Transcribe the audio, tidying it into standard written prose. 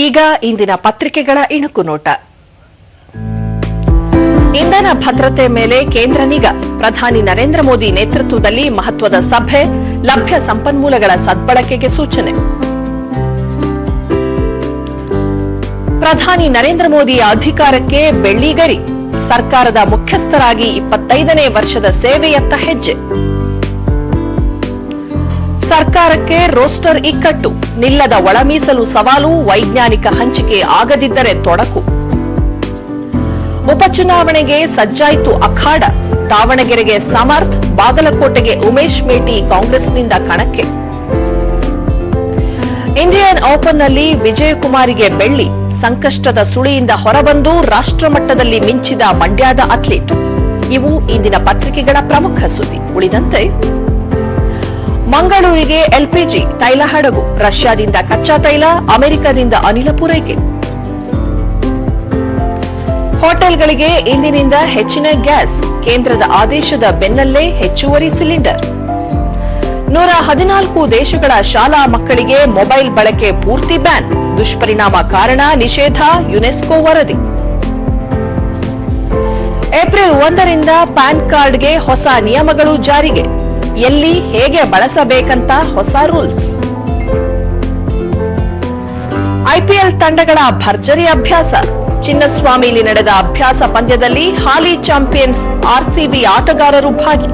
ಈಗ ಇಂದಿನ ಪತ್ರಿಕೆಗಳ ಇಣುಕು ನೋಟ. ಇಂಧನ ಭದ್ರತೆ ಮೇಲೆ ಕೇಂದ್ರ ನಿಗಾ. ಪ್ರಧಾನಿ ನರೇಂದ್ರ ಮೋದಿ ನೇತೃತ್ವದಲ್ಲಿ ಮಹತ್ವದ ಸಭೆ, ಲಭ್ಯ ಸಂಪನ್ಮೂಲಗಳ ಸದ್ಬಳಕೆಗೆ ಸೂಚನೆ. ಪ್ರಧಾನಿ ನರೇಂದ್ರ ಮೋದಿಯ ಅಧಿಕಾರಕ್ಕೆ ಬೆಳ್ಳಿಗರಿ. ಸರ್ಕಾರದ ಮುಖ್ಯಸ್ಥರಾಗಿ 25ನೇ ವರ್ಷದ ಸೇವೆಯತ್ತ ಹೆಜ್ಜೆ. ಸರ್ಕಾರಕ್ಕೆ ರೋಸ್ಟರ್ ಇಕ್ಕಟ್ಟು. ನಿಲ್ಲದ ಒಳ ಮೀಸಲು ಸವಾಲು. ವೈಜ್ಞಾನಿಕ ಹಂಚಿಕೆ ಆಗದಿದ್ದರೆ ತೊಡಕು. ಉಪಚುನಾವಣೆಗೆ ಸಜ್ಜಾಯಿತು ಅಖಾಡ. ದಾವಣಗೆರೆಗೆ ಸಮರ್ಥ್, ಬಾಗಲಕೋಟೆಗೆ ಉಮೇಶ್ ಮೇಟಿ ಕಾಂಗ್ರೆಸ್ನಿಂದ ಕಣಕ್ಕೆ. ಇಂಡಿಯನ್ ಓಪನ್ನಲ್ಲಿ ವಿಜಯಕುಮಾರಿಗೆ ಬೆಳ್ಳಿ. ಸಂಕಷ್ಟದ ಸುಳಿಯಿಂದ ಹೊರಬಂದು ರಾಷ್ಟ್ರಮಟ್ಟದಲ್ಲಿ ಮಿಂಚಿದ ಮಂಡ್ಯದ ಅಥ್ಲೀಟ್. ಇವು ಇಂದಿನ ಪತ್ರಿಕೆಗಳ ಪ್ರಮುಖ ಸುದ್ದಿ. ಉಳಿದಂತೆ ಮಂಗಳೂರಿಗೆ ಎಲ್ಪಿಜಿ ತೈಲ ಹಡಗು. ರಷ್ಯಾದಿಂದ ಕಚ್ಚಾ ತೈಲ, ಅಮೆರಿಕದಿಂದ ಅನಿಲ ಪೂರೈಕೆ. ಹೋಟೆಲ್ಗಳಿಗೆ ಇಂದಿನಿಂದ ಹೆಚ್ಚಿನ ಗ್ಯಾಸ್. ಕೇಂದ್ರದ ಆದೇಶದ ಬೆನ್ನಲ್ಲೇ ಹೆಚ್ಚುವರಿ ಸಿಲಿಂಡರ್. 114 ದೇಶಗಳ ಶಾಲಾ ಮಕ್ಕಳಿಗೆ ಮೊಬೈಲ್ ಬಳಕೆ ಪೂರ್ತಿ ಬ್ಯಾನ್. ದುಷ್ಪರಿಣಾಮ ಕಾರಣ ನಿಷೇಧ, ಯುನೆಸ್ಕೋ ವರದಿ. ಏಪ್ರಿಲ್ 1ರಿಂದ ಪ್ಯಾನ್ ಕಾರ್ಡ್ಗೆ ಹೊಸ ನಿಯಮಗಳು ಜಾರಿಗೆ. ಎಲ್ಲಿ ಹೇಗೆ ಬಳಸಬೇಕಂತ ಹೊಸ ರೂಲ್ಸ್. ಐಪಿಎಲ್ ತಂಡಗಳ ಭರ್ಜರಿ ಅಭ್ಯಾಸ. ಚಿನ್ನಸ್ವಾಮಿಲಿ ನಡೆದ ಅಭ್ಯಾಸ ಪಂದ್ಯದಲ್ಲಿ ಹಾಲಿ ಚಾಂಪಿಯನ್ಸ್ ಆರ್ಸಿಬಿ ಆಟಗಾರರು ಭಾಗಿ.